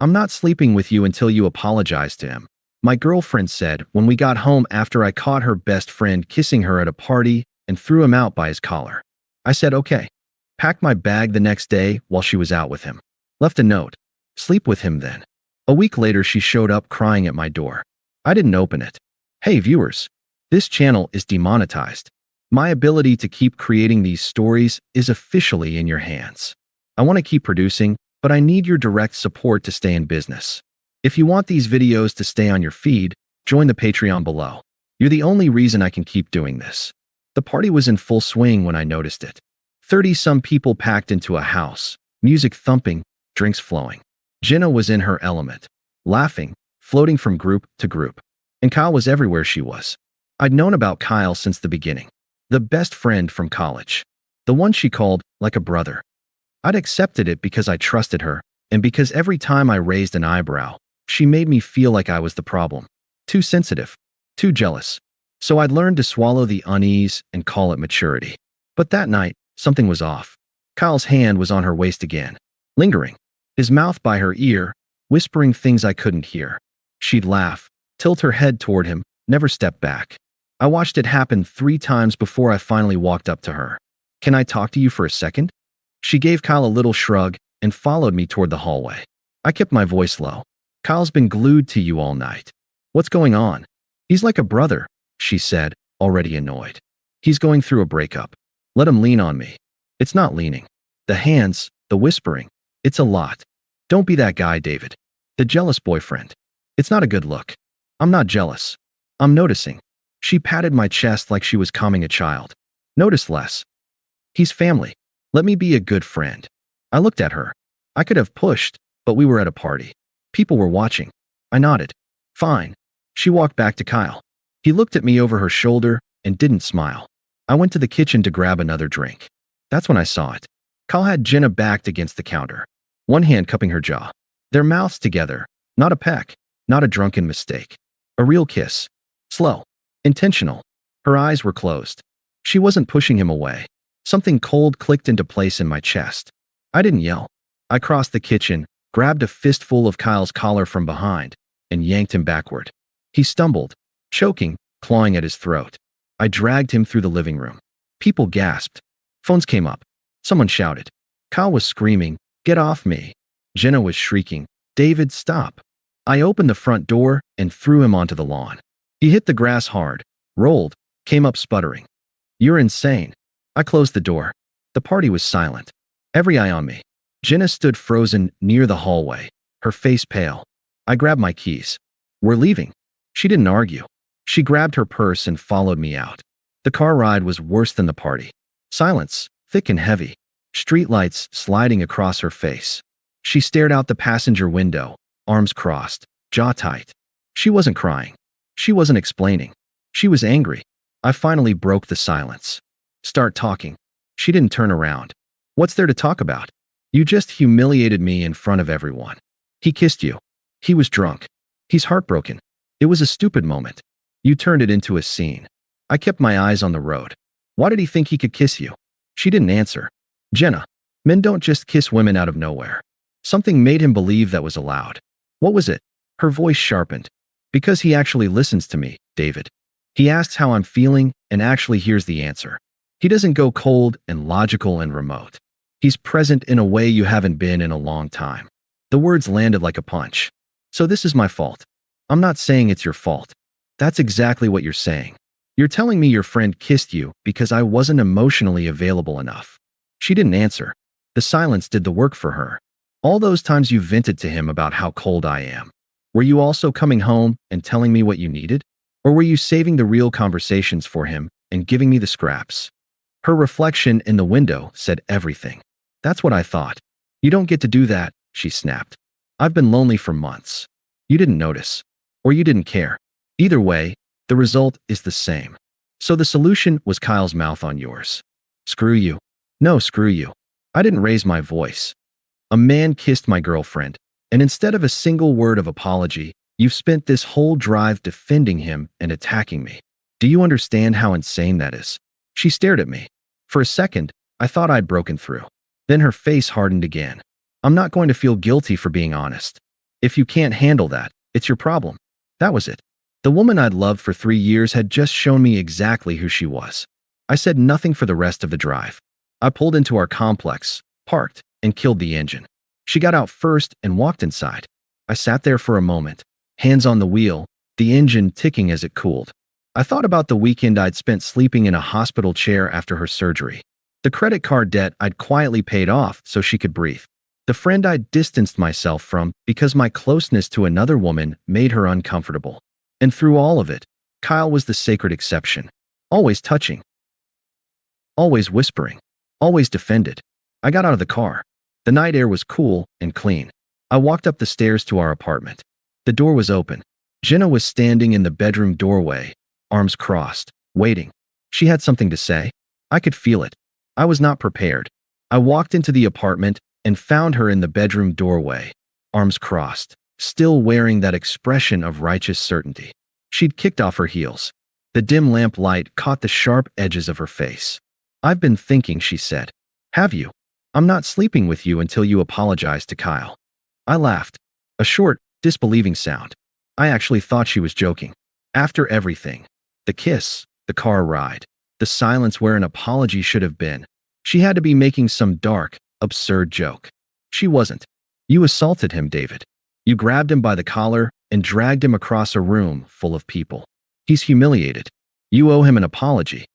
I'm not sleeping with you until you apologize to him, my girlfriend said when we got home after I caught her best friend kissing her at a party and threw him out by his collar. I said okay. Packed my bag the next day while she was out with him. Left a note. Sleep with him then. A week later, she showed up crying at my door. I didn't open it. Hey viewers, this channel is demonetized. My ability to keep creating these stories is officially in your hands. I want to keep producing, but I need your direct support to stay in business. If you want these videos to stay on your feed, join the Patreon below. You're the only reason I can keep doing this. The party was in full swing when I noticed it. 30-some people packed into a house, music thumping, drinks flowing. Jenna was in her element, laughing, floating from group to group. And Kyle was everywhere she was. I'd known about Kyle since the beginning. The best friend from college. The one she called like a brother. I'd accepted it because I trusted her, and because every time I raised an eyebrow, she made me feel like I was the problem. Too sensitive. Too jealous. So I'd learned to swallow the unease and call it maturity. But that night, something was off. Kyle's hand was on her waist again, lingering. His mouth by her ear, whispering things I couldn't hear. She'd laugh, tilt her head toward him, never step back. I watched it happen 3 times before I finally walked up to her. Can I talk to you for a second? She gave Kyle a little shrug and followed me toward the hallway. I kept my voice low. Kyle's been glued to you all night. What's going on? He's like a brother, she said, already annoyed. He's going through a breakup. Let him lean on me. It's not leaning. The hands, the whispering. It's a lot. Don't be that guy, David. The jealous boyfriend. It's not a good look. I'm not jealous. I'm noticing. She patted my chest like she was calming a child. Notice less. He's family. Let me be a good friend. I looked at her. I could have pushed, but we were at a party. People were watching. I nodded. Fine. She walked back to Kyle. He looked at me over her shoulder and didn't smile. I went to the kitchen to grab another drink. That's when I saw it. Kyle had Jenna backed against the counter, one hand cupping her jaw. Their mouths together, not a peck, not a drunken mistake. A real kiss. Slow. Intentional. Her eyes were closed. She wasn't pushing him away. Something cold clicked into place in my chest. I didn't yell. I crossed the kitchen, grabbed a fistful of Kyle's collar from behind, and yanked him backward. He stumbled, choking, clawing at his throat. I dragged him through the living room. People gasped. Phones came up. Someone shouted. Kyle was screaming, "Get off me!" Jenna was shrieking, "David, stop!" I opened the front door and threw him onto the lawn. He hit the grass hard, rolled, came up sputtering. You're insane. I closed the door. The party was silent. Every eye on me. Jenna stood frozen near the hallway, her face pale. I grabbed my keys. We're leaving. She didn't argue. She grabbed her purse and followed me out. The car ride was worse than the party. Silence, thick and heavy. Streetlights sliding across her face. She stared out the passenger window, arms crossed, jaw tight. She wasn't crying. She wasn't explaining. She was angry. I finally broke the silence. Start talking. She didn't turn around. What's there to talk about? You just humiliated me in front of everyone. He kissed you. He was drunk. He's heartbroken. It was a stupid moment. You turned it into a scene. I kept my eyes on the road. Why did he think he could kiss you? She didn't answer. Jenna, men don't just kiss women out of nowhere. Something made him believe that was allowed. What was it? Her voice sharpened. Because he actually listens to me, David. He asks how I'm feeling and actually hears the answer. He doesn't go cold and logical and remote. He's present in a way you haven't been in a long time. The words landed like a punch. So this is my fault. I'm not saying it's your fault. That's exactly what you're saying. You're telling me your friend kissed you because I wasn't emotionally available enough. She didn't answer. The silence did the work for her. All those times you vented to him about how cold I am. Were you also coming home and telling me what you needed? Or were you saving the real conversations for him and giving me the scraps? Her reflection in the window said everything. That's what I thought. You don't get to do that, she snapped. I've been lonely for months. You didn't notice. Or you didn't care. Either way, the result is the same. So the solution was Kyle's mouth on yours. Screw you. No, screw you. I didn't raise my voice. A man kissed my girlfriend, and instead of a single word of apology, you've spent this whole drive defending him and attacking me. Do you understand how insane that is? She stared at me. For a second, I thought I'd broken through. Then her face hardened again. I'm not going to feel guilty for being honest. If you can't handle that, it's your problem. That was it. The woman I'd loved for 3 years had just shown me exactly who she was. I said nothing for the rest of the drive. I pulled into our complex, parked, and killed the engine. She got out first and walked inside. I sat there for a moment, hands on the wheel, the engine ticking as it cooled. I thought about the weekend I'd spent sleeping in a hospital chair after her surgery. The credit card debt I'd quietly paid off so she could breathe. The friend I'd distanced myself from because my closeness to another woman made her uncomfortable. And through all of it, Kyle was the sacred exception. Always touching. Always whispering. Always defended. I got out of the car. The night air was cool and clean. I walked up the stairs to our apartment. The door was open. Jenna was standing in the bedroom doorway, arms crossed, waiting. She had something to say. I could feel it. I was not prepared. I walked into the apartment and found her in the bedroom doorway, arms crossed, still wearing that expression of righteous certainty. She'd kicked off her heels. The dim lamp light caught the sharp edges of her face. "I've been thinking," she said. "Have you? I'm not sleeping with you until you apologize to Kyle." I laughed. A short, disbelieving sound. I actually thought she was joking. After everything, the kiss, the car ride, the silence where an apology should have been, she had to be making some dark, absurd joke. She wasn't. "You assaulted him, David. You grabbed him by the collar and dragged him across a room full of people. He's humiliated. You owe him an apology."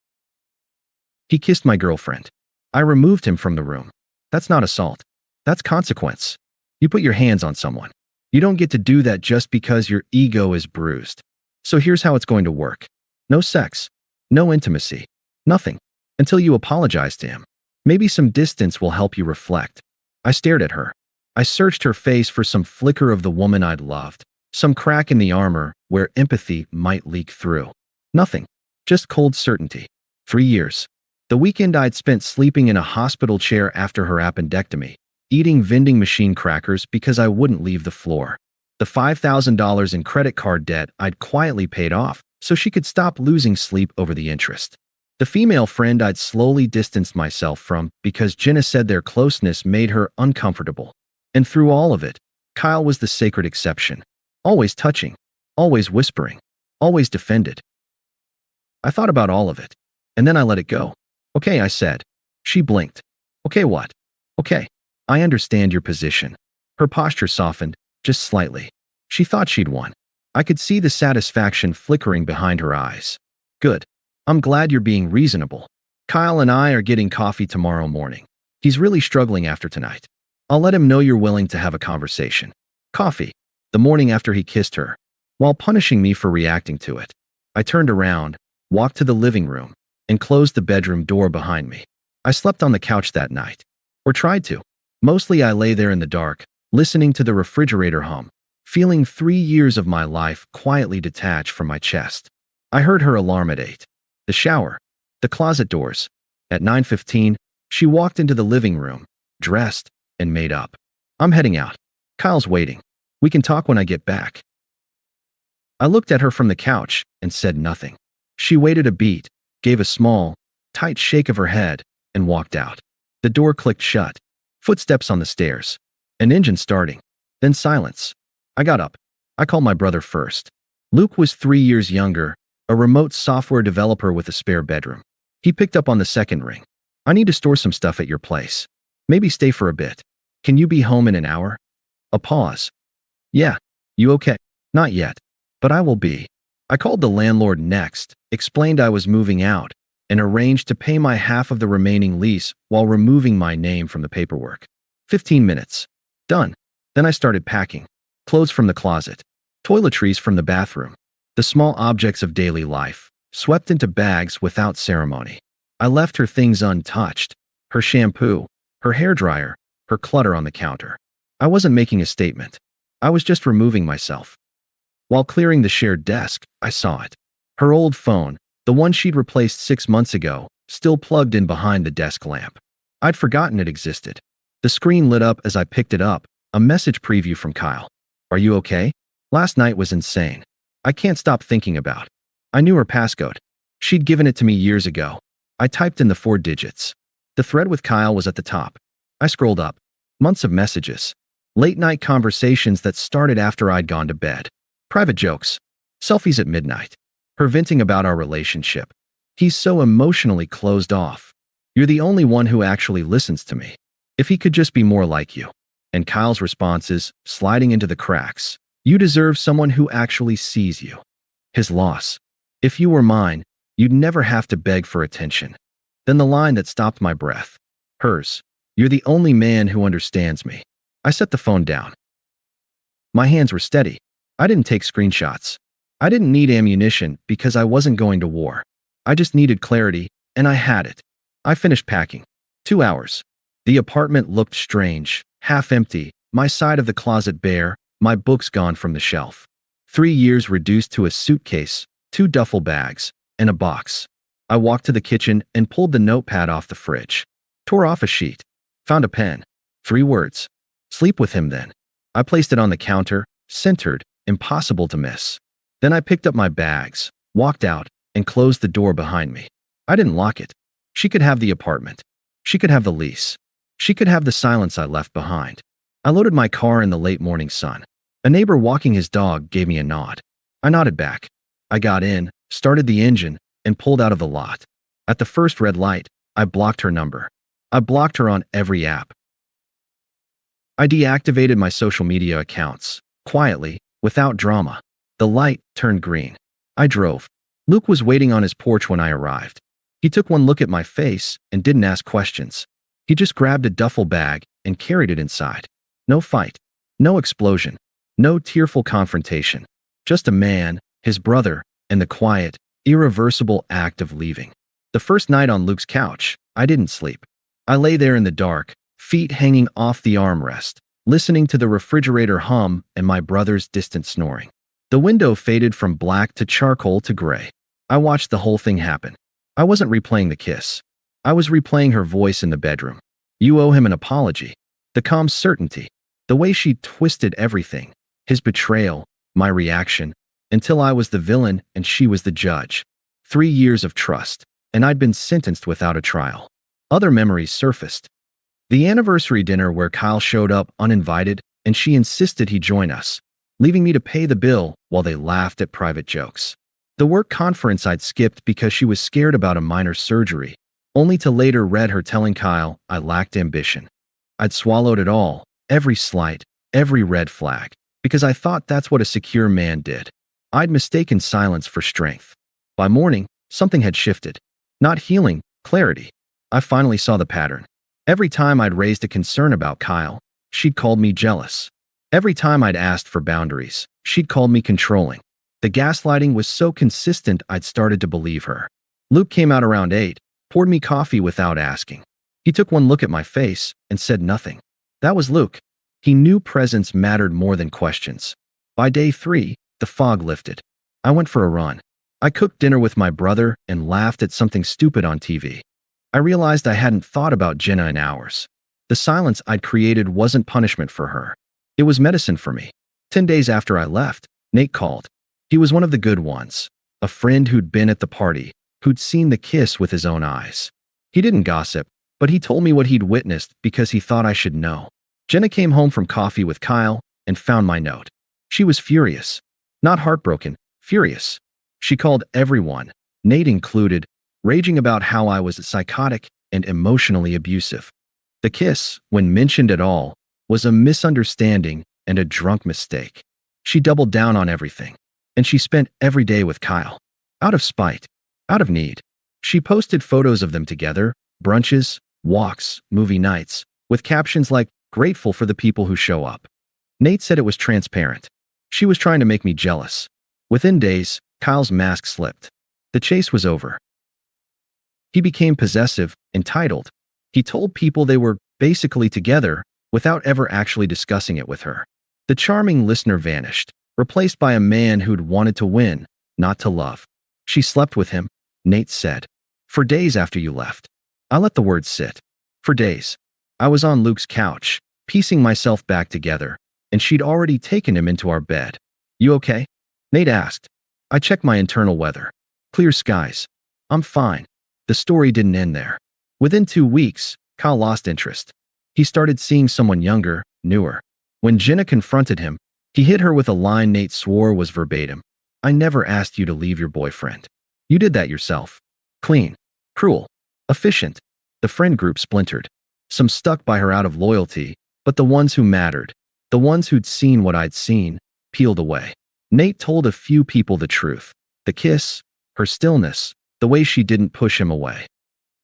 "He kissed my girlfriend. I removed him from the room. That's not assault. That's consequence. You put your hands on someone. You don't get to do that just because your ego is bruised. So here's how it's going to work. No sex. No intimacy. Nothing. Until you apologize to him. Maybe some distance will help you reflect." I stared at her. I searched her face for some flicker of the woman I'd loved, some crack in the armor where empathy might leak through. Nothing. Just cold certainty. 3 years. The weekend I'd spent sleeping in a hospital chair after her appendectomy, eating vending machine crackers because I wouldn't leave the floor. The $5,000 in credit card debt I'd quietly paid off so she could stop losing sleep over the interest. The female friend I'd slowly distanced myself from because Jenna said their closeness made her uncomfortable. And through all of it, Kyle was the sacred exception. Always touching. Always whispering. Always defended. I thought about all of it. And then I let it go. "Okay," I said. She blinked. "Okay, what?" "Okay. I understand your position." Her posture softened, just slightly. She thought she'd won. I could see the satisfaction flickering behind her eyes. "Good. I'm glad you're being reasonable. Kyle and I are getting coffee tomorrow morning. He's really struggling after tonight. I'll let him know you're willing to have a conversation." Coffee. The morning after he kissed her, while punishing me for reacting to it. I turned around, walked to the living room, and closed the bedroom door behind me. I slept on the couch that night. Or tried to. Mostly I lay there in the dark, listening to the refrigerator hum, feeling 3 years of my life quietly detach from my chest. I heard her alarm at 8. The shower. The closet doors. At 9:15, she walked into the living room, dressed and made up. "I'm heading out. Kyle's waiting. We can talk when I get back." I looked at her from the couch and said nothing. She waited a beat, gave a small, tight shake of her head, and walked out. The door clicked shut. Footsteps on the stairs. An engine starting. Then silence. I got up. I called my brother first. Luke was 3 years younger, a remote software developer with a spare bedroom. He picked up on the second ring. "I need to store some stuff at your place. Maybe stay for a bit. Can you be home in an hour?" A pause. "Yeah. You okay?" "Not yet. But I will be." I called the landlord next, explained I was moving out, and arranged to pay my half of the remaining lease while removing my name from the paperwork. 15 minutes. Done. Then I started packing. Clothes from the closet. Toiletries from the bathroom. The small objects of daily life, swept into bags without ceremony. I left her things untouched. Her shampoo, her hairdryer, her clutter on the counter. I wasn't making a statement. I was just removing myself. While clearing the shared desk, I saw it. Her old phone, the one she'd replaced 6 months ago, still plugged in behind the desk lamp. I'd forgotten it existed. The screen lit up as I picked it up, a message preview from Kyle. "Are you okay? Last night was insane. I can't stop thinking about." I knew her passcode. She'd given it to me years ago. I typed in the 4 digits. The thread with Kyle was at the top. I scrolled up. Months of messages. Late night conversations that started after I'd gone to bed. Private jokes. Selfies at midnight. Her venting about our relationship. He's so emotionally closed off. You're the only one who actually listens to me. If he could just be more like you. And Kyle's responses, sliding into the cracks. You deserve someone who actually sees you. His loss. If you were mine, you'd never have to beg for attention. Then the line that stopped my breath. Hers. You're the only man who understands me. I set the phone down. My hands were steady. I didn't take screenshots. I didn't need ammunition because I wasn't going to war. I just needed clarity, and I had it. I finished packing. 2 hours. The apartment looked strange, half empty, my side of the closet bare, my books gone from the shelf. 3 years reduced to a suitcase, 2 duffel bags, and a box. I walked to the kitchen and pulled the notepad off the fridge. Tore off a sheet. Found a pen. 3 words. Sleep with him then. I placed it on the counter, centered, impossible to miss. Then I picked up my bags, walked out, and closed the door behind me. I didn't lock it. She could have the apartment. She could have the lease. She could have the silence I left behind. I loaded my car in the late morning sun. A neighbor walking his dog gave me a nod. I nodded back. I got in, started the engine, and pulled out of the lot. At the first red light, I blocked her number. I blocked her on every app. I deactivated my social media accounts, quietly, without drama. The light turned green. I drove. Luke was waiting on his porch when I arrived. He took one look at my face and didn't ask questions. He just grabbed a duffel bag and carried it inside. No fight. No explosion. No tearful confrontation. Just a man, his brother, and the quiet, irreversible act of leaving. The first night on Luke's couch, I didn't sleep. I lay there in the dark, feet hanging off the armrest, listening to the refrigerator hum and my brother's distant snoring. The window faded from black to charcoal to gray. I watched the whole thing happen. I wasn't replaying the kiss. I was replaying her voice in the bedroom. You owe him an apology. The calm certainty. The way she twisted everything. His betrayal, my reaction, until I was the villain and she was the judge. 3 years of trust, and I'd been sentenced without a trial. Other memories surfaced. The anniversary dinner where Kyle showed up uninvited and she insisted he join us, leaving me to pay the bill while they laughed at private jokes. The work conference I'd skipped because she was scared about a minor surgery, only to later read her telling Kyle I lacked ambition. I'd swallowed it all, every slight, every red flag, because I thought that's what a secure man did. I'd mistaken silence for strength. By morning, something had shifted. Not healing, clarity. I finally saw the pattern. Every time I'd raised a concern about Kyle, she'd called me jealous. Every time I'd asked for boundaries, she'd called me controlling. The gaslighting was so consistent I'd started to believe her. Luke came out around 8, poured me coffee without asking. He took one look at my face and said nothing. That was Luke. He knew presence mattered more than questions. By day 3, the fog lifted. I went for a run. I cooked dinner with my brother and laughed at something stupid on TV. I realized I hadn't thought about Jenna in hours. The silence I'd created wasn't punishment for her. It was medicine for me. 10 days after I left, Nate called. He was one of the good ones, a friend who'd been at the party, who'd seen the kiss with his own eyes. He didn't gossip, but he told me what he'd witnessed because he thought I should know. Jenna came home from coffee with Kyle and found my note. She was furious. Not heartbroken, furious. She called everyone, Nate included, raging about how I was psychotic and emotionally abusive. The kiss, when mentioned at all, was a misunderstanding and a drunk mistake. She doubled down on everything, and she spent every day with Kyle. Out of spite, out of need. She posted photos of them together, brunches, walks, movie nights, with captions like, "Grateful for the people who show up." Nate said it was transparent. She was trying to make me jealous. Within days, Kyle's mask slipped. The chase was over. He became possessive, entitled. He told people they were basically together without ever actually discussing it with her. The charming listener vanished, replaced by a man who'd wanted to win, not to love. She slept with him, Nate said. For days after you left. I let the words sit. For days. I was on Luke's couch, piecing myself back together, and she'd already taken him into our bed. You okay? Nate asked. I checked my internal weather. Clear skies. I'm fine. The story didn't end there. Within 2 weeks, Kyle lost interest. He started seeing someone younger, newer. When Jenna confronted him, he hit her with a line Nate swore was verbatim. I never asked you to leave your boyfriend. You did that yourself. Clean. Cruel. Efficient. The friend group splintered. Some stuck by her out of loyalty, but the ones who mattered, the ones who'd seen what I'd seen, peeled away. Nate told a few people the truth. The kiss, her stillness, the way she didn't push him away.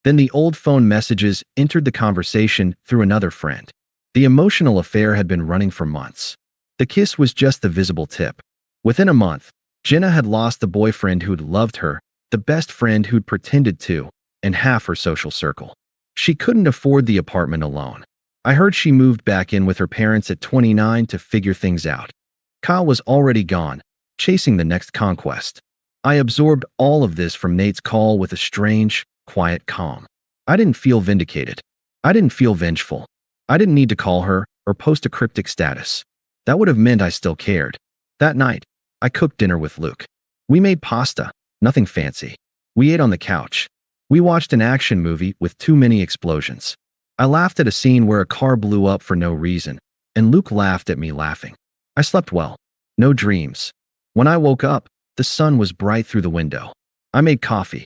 Then the old phone messages entered the conversation through another friend. The emotional affair had been running for months. The kiss was just the visible tip. Within a month, Jenna had lost the boyfriend who'd loved her, the best friend who'd pretended to, and half her social circle. She couldn't afford the apartment alone. I heard she moved back in with her parents at 29 to figure things out. Kyle was already gone, chasing the next conquest. I absorbed all of this from Nate's call with a strange, quiet calm. I didn't feel vindicated. I didn't feel vengeful. I didn't need to call her or post a cryptic status. That would have meant I still cared. That night, I cooked dinner with Luke. We made pasta, nothing fancy. We ate on the couch. We watched an action movie with too many explosions. I laughed at a scene where a car blew up for no reason, and Luke laughed at me laughing. I slept well. No dreams. When I woke up, the sun was bright through the window. I made coffee.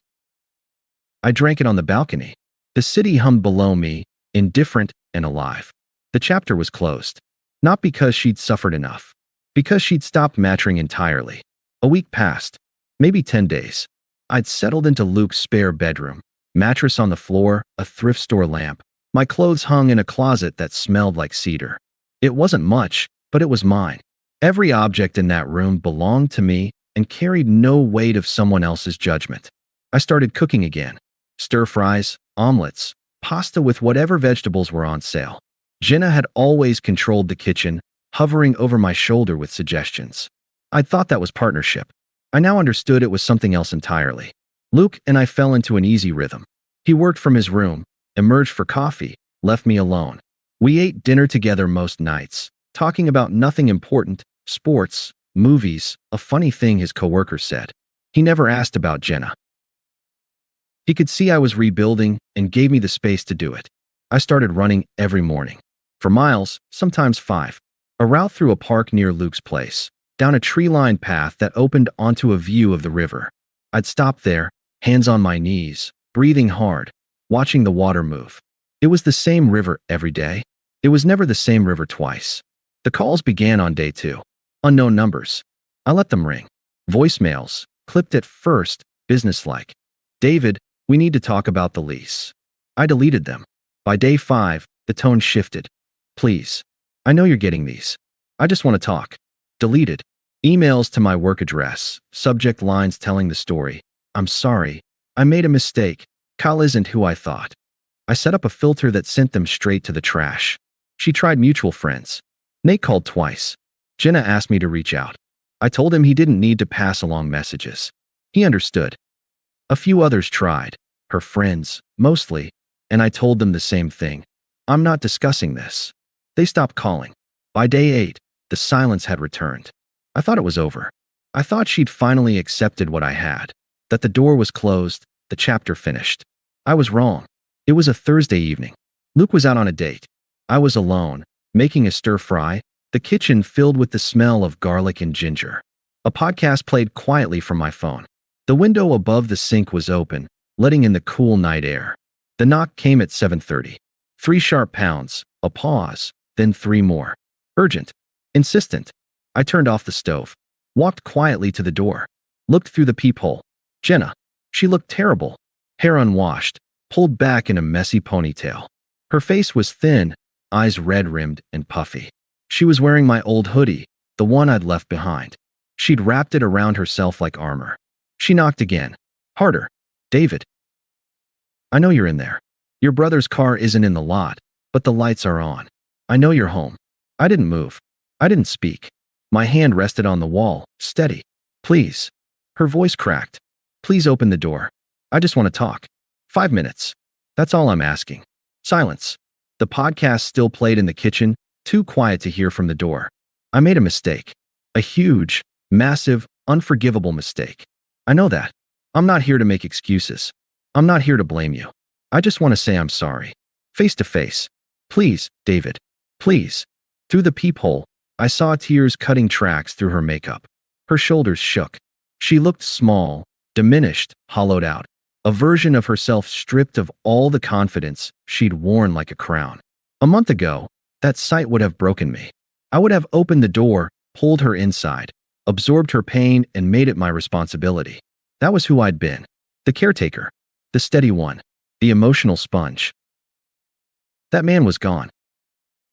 I drank it on the balcony. The city hummed below me, indifferent and alive. The chapter was closed. Not because she'd suffered enough. Because she'd stopped matching entirely. A week passed. Maybe 10 days. I'd settled into Luke's spare bedroom. Mattress on the floor, a thrift store lamp. My clothes hung in a closet that smelled like cedar. It wasn't much, but it was mine. Every object in that room belonged to me and carried no weight of someone else's judgment. I started cooking again. Stir-fries, omelets, pasta with whatever vegetables were on sale. Jenna had always controlled the kitchen, hovering over my shoulder with suggestions. I'd thought that was partnership. I now understood it was something else entirely. Luke and I fell into an easy rhythm. He worked from his room, emerged for coffee, left me alone. We ate dinner together most nights, talking about nothing important, sports, movies, a funny thing his coworker said. He never asked about Jenna. He could see I was rebuilding and gave me the space to do it. I started running every morning. For miles, sometimes 5. A route through a park near Luke's place, down a tree-lined path that opened onto a view of the river. I'd stop there, hands on my knees, breathing hard, watching the water move. It was the same river every day. It was never the same river twice. The calls began on day 2. Unknown numbers. I let them ring. Voicemails, clipped at first, businesslike. David, we need to talk about the lease. I deleted them. By day 5, the tone shifted. Please. I know you're getting these. I just want to talk. Deleted. Emails to my work address, subject lines telling the story. I'm sorry. I made a mistake. Kyle isn't who I thought. I set up a filter that sent them straight to the trash. She tried mutual friends. Nate called twice. Jenna asked me to reach out. I told him he didn't need to pass along messages. He understood. A few others tried. Her friends, mostly. And I told them the same thing. I'm not discussing this. They stopped calling. By day 8, the silence had returned. I thought it was over. I thought she'd finally accepted what I had. That the door was closed, the chapter finished. I was wrong. It was a Thursday evening. Luke was out on a date. I was alone, making a stir-fry, the kitchen filled with the smell of garlic and ginger. A podcast played quietly from my phone. The window above the sink was open, letting in the cool night air. The knock came at 7:30. 3 sharp pounds, a pause, then 3 more. Urgent. Insistent. I turned off the stove, walked quietly to the door, looked through the peephole. Jenna. She looked terrible. Hair unwashed, pulled back in a messy ponytail. Her face was thin, eyes red-rimmed and puffy. She was wearing my old hoodie, the one I'd left behind. She'd wrapped it around herself like armor. She knocked again. Harder. David. I know you're in there. Your brother's car isn't in the lot, but the lights are on. I know you're home. I didn't move. I didn't speak. My hand rested on the wall, steady. Please. Her voice cracked. Please open the door. I just want to talk. 5 minutes. That's all I'm asking. Silence. The podcast still played in the kitchen, too quiet to hear from the door. I made a mistake. A huge, massive, unforgivable mistake. I know that. I'm not here to make excuses. I'm not here to blame you. I just want to say I'm sorry. Face to face. Please, David. Please. Through the peephole, I saw tears cutting tracks through her makeup. Her shoulders shook. She looked small, diminished, hollowed out. A version of herself stripped of all the confidence she'd worn like a crown. A month ago, that sight would have broken me. I would have opened the door, pulled her inside, absorbed her pain, and made it my responsibility. That was who I'd been. The caretaker. The steady one. The emotional sponge. That man was gone.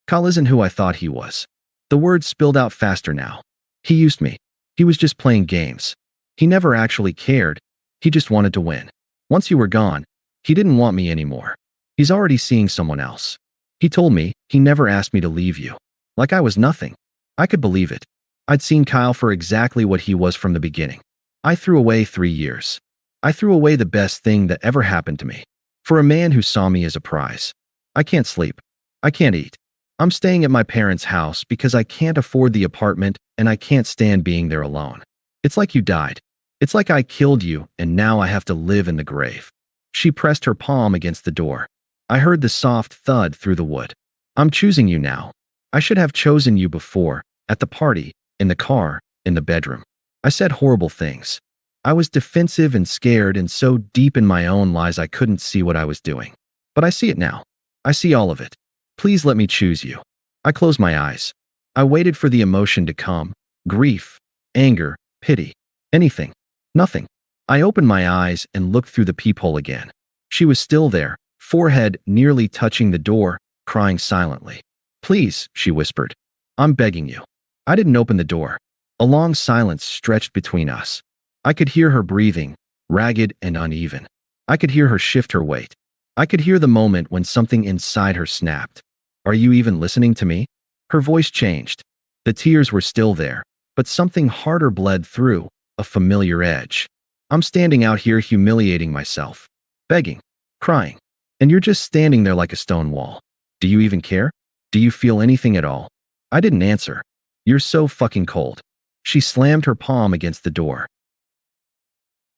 Kyle isn't who I thought he was. The words spilled out faster now. He used me. He was just playing games. He never actually cared. He just wanted to win. Once you were gone, he didn't want me anymore. He's already seeing someone else. He told me he never asked me to leave you. Like I was nothing. I could believe it. I'd seen Kyle for exactly what he was from the beginning. I threw away 3 years. I threw away the best thing that ever happened to me. For a man who saw me as a prize. I can't sleep. I can't eat. I'm staying at my parents' house because I can't afford the apartment and I can't stand being there alone. It's like you died. It's like I killed you and now I have to live in the grave. She pressed her palm against the door. I heard the soft thud through the wood. I'm choosing you now. I should have chosen you before, at the party, in the car, in the bedroom. I said horrible things. I was defensive and scared and so deep in my own lies I couldn't see what I was doing. But I see it now. I see all of it. Please let me choose you. I closed my eyes. I waited for the emotion to come. Grief, anger, pity, anything, nothing. I opened my eyes and looked through the peephole again. She was still there, forehead nearly touching the door, crying silently. Please, she whispered. I'm begging you. I didn't open the door. A long silence stretched between us. I could hear her breathing, ragged and uneven. I could hear her shift her weight. I could hear the moment when something inside her snapped. Are you even listening to me? Her voice changed. The tears were still there, but something harder bled through, a familiar edge. I'm standing out here humiliating myself, begging, crying, and you're just standing there like a stone wall. Do you even care? Do you feel anything at all? I didn't answer. You're so fucking cold. She slammed her palm against the door.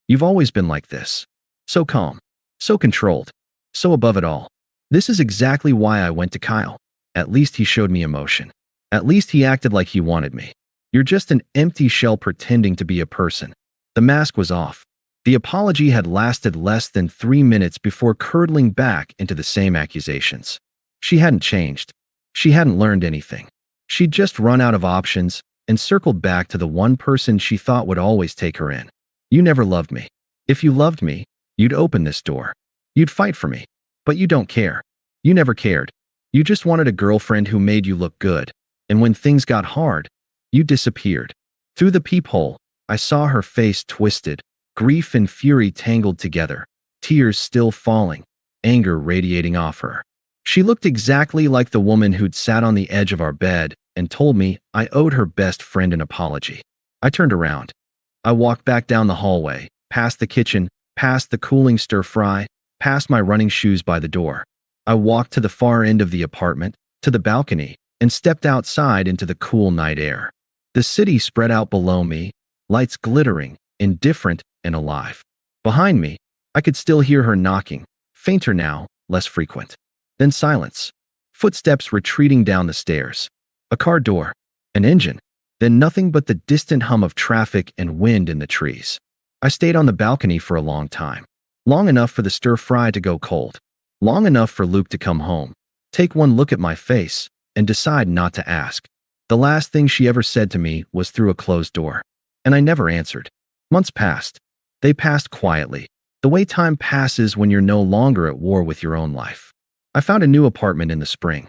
You've always been like this. So calm, so controlled, so above it all. This is exactly why I went to Kyle. At least he showed me emotion. At least he acted like he wanted me. You're just an empty shell pretending to be a person. The mask was off. The apology had lasted less than 3 minutes before curdling back into the same accusations. She hadn't changed. She hadn't learned anything. She'd just run out of options and circled back to the one person she thought would always take her in. You never loved me. If you loved me, you'd open this door. You'd fight for me. But you don't care. You never cared. You just wanted a girlfriend who made you look good. And when things got hard, you disappeared. Through the peephole, I saw her face twisted, grief and fury tangled together, tears still falling, anger radiating off her. She looked exactly like the woman who'd sat on the edge of our bed and told me I owed her best friend an apology. I turned around. I walked back down the hallway, past the kitchen, past the cooling stir-fry, past my running shoes by the door. I walked to the far end of the apartment, to the balcony, and stepped outside into the cool night air. The city spread out below me, lights glittering, indifferent and alive. Behind me, I could still hear her knocking, fainter now, less frequent. Then silence. Footsteps retreating down the stairs. A car door. An engine. Then nothing but the distant hum of traffic and wind in the trees. I stayed on the balcony for a long time. Long enough for the stir-fry to go cold. Long enough for Luke to come home, take one look at my face, and decide not to ask. The last thing she ever said to me was through a closed door. And I never answered. Months passed. They passed quietly, the way time passes when you're no longer at war with your own life. I found a new apartment in the spring.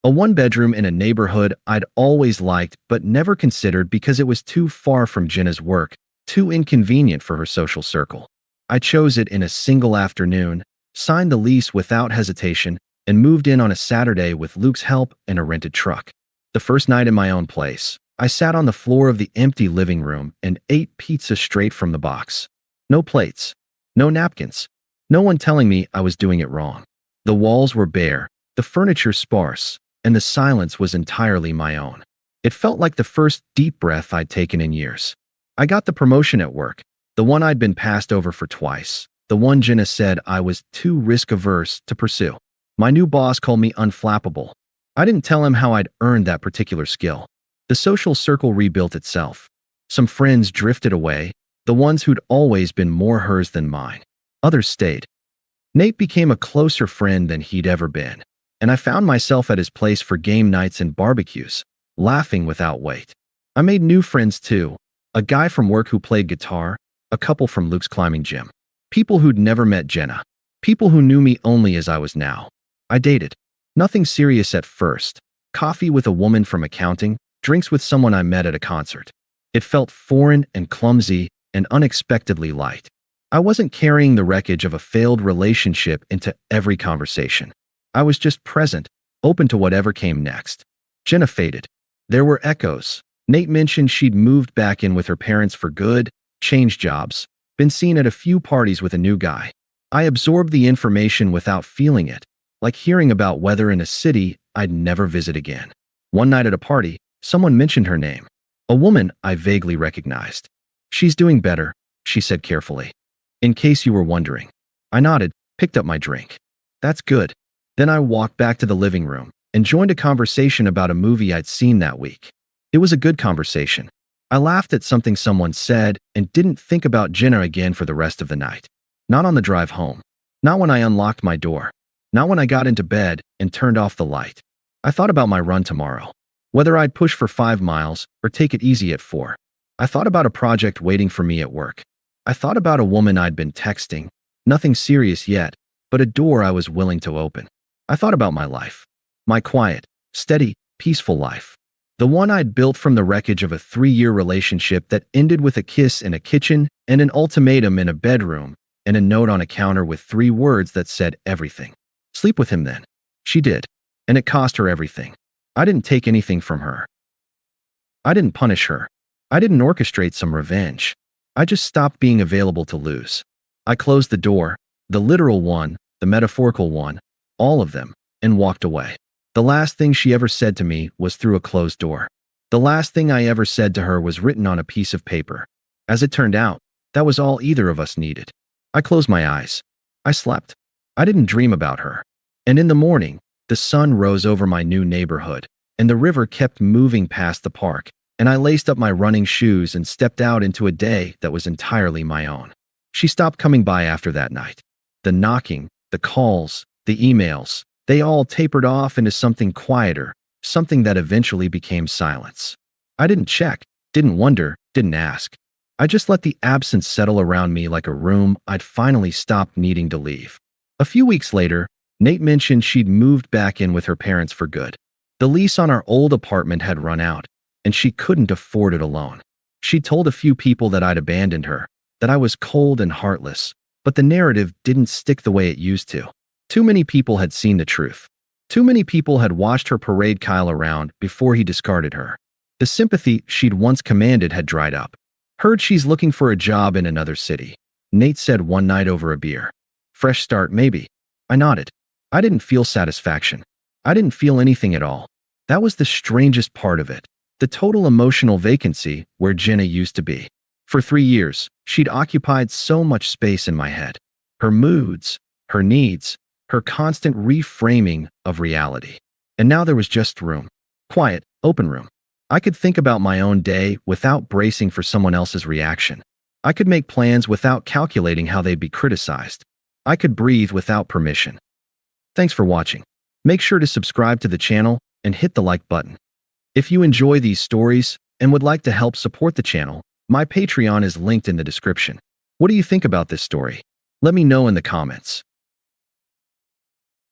A one-bedroom in a neighborhood I'd always liked but never considered because it was too far from Jenna's work, too inconvenient for her social circle. I chose it in a single afternoon, signed the lease without hesitation, and moved in on a Saturday with Luke's help and a rented truck. The first night in my own place, I sat on the floor of the empty living room and ate pizza straight from the box. No plates, no napkins, no one telling me I was doing it wrong. The walls were bare, the furniture sparse, and the silence was entirely my own. It felt like the first deep breath I'd taken in years. I got the promotion at work, the one I'd been passed over for twice, the one Jenna said I was too risk-averse to pursue. My new boss called me unflappable. I didn't tell him how I'd earned that particular skill. The social circle rebuilt itself. Some friends drifted away, the ones who'd always been more hers than mine. Others stayed. Nate became a closer friend than he'd ever been, and I found myself at his place for game nights and barbecues, laughing without weight. I made new friends too, a guy from work who played guitar, a couple from Luke's climbing gym, people who'd never met Jenna, people who knew me only as I was now. I dated. Nothing serious at first. Coffee with a woman from accounting, drinks with someone I met at a concert. It felt foreign and clumsy and unexpectedly light. I wasn't carrying the wreckage of a failed relationship into every conversation. I was just present, open to whatever came next. Jenna faded. There were echoes. Nate mentioned she'd moved back in with her parents for good, changed jobs, been seen at a few parties with a new guy. I absorbed the information without feeling it, like hearing about weather in a city I'd never visit again. One night at a party, someone mentioned her name. A woman I vaguely recognized. "She's doing better," she said carefully. "In case you were wondering." I nodded, picked up my drink. "That's good." Then I walked back to the living room and joined a conversation about a movie I'd seen that week. It was a good conversation. I laughed at something someone said and didn't think about Jenna again for the rest of the night. Not on the drive home. Not when I unlocked my door. Not when I got into bed and turned off the light. I thought about my run tomorrow. Whether I'd push for 5 miles or take it easy at 4. I thought about a project waiting for me at work. I thought about a woman I'd been texting. Nothing serious yet, but a door I was willing to open. I thought about my life. My quiet, steady, peaceful life. The one I'd built from the wreckage of a 3-year relationship that ended with a kiss in a kitchen and an ultimatum in a bedroom and a note on a counter with 3 words that said everything. "Sleep with him then." She did. And it cost her everything. I didn't take anything from her. I didn't punish her. I didn't orchestrate some revenge. I just stopped being available to lose. I closed the door, the literal one, the metaphorical one, all of them, and walked away. The last thing she ever said to me was through a closed door. The last thing I ever said to her was written on a piece of paper. As it turned out, that was all either of us needed. I closed my eyes. I slept. I didn't dream about her. And in the morning, the sun rose over my new neighborhood, and the river kept moving past the park, and I laced up my running shoes and stepped out into a day that was entirely my own. She stopped coming by after that night. The knocking, the calls, the emails, they all tapered off into something quieter, something that eventually became silence. I didn't check, didn't wonder, didn't ask. I just let the absence settle around me like a room I'd finally stopped needing to leave. A few weeks later, Nate mentioned she'd moved back in with her parents for good. The lease on our old apartment had run out, and she couldn't afford it alone. She told a few people that I'd abandoned her, that I was cold and heartless, but the narrative didn't stick the way it used to. Too many people had seen the truth. Too many people had watched her parade Kyle around before he discarded her. The sympathy she'd once commanded had dried up. "Heard she's looking for a job in another city," Nate said one night over a beer. "Fresh start, maybe." I nodded. I didn't feel satisfaction. I didn't feel anything at all. That was the strangest part of it. The total emotional vacancy where Jenna used to be. For 3 years, she'd occupied so much space in my head. Her moods, her needs, her constant reframing of reality. And now there was just room. Quiet, open room. I could think about my own day without bracing for someone else's reaction. I could make plans without calculating how they'd be criticized. I could breathe without permission. Thanks for watching. Make sure to subscribe to the channel and hit the like button. If you enjoy these stories and would like to help support the channel, my Patreon is linked in the description. What do you think about this story? Let me know in the comments.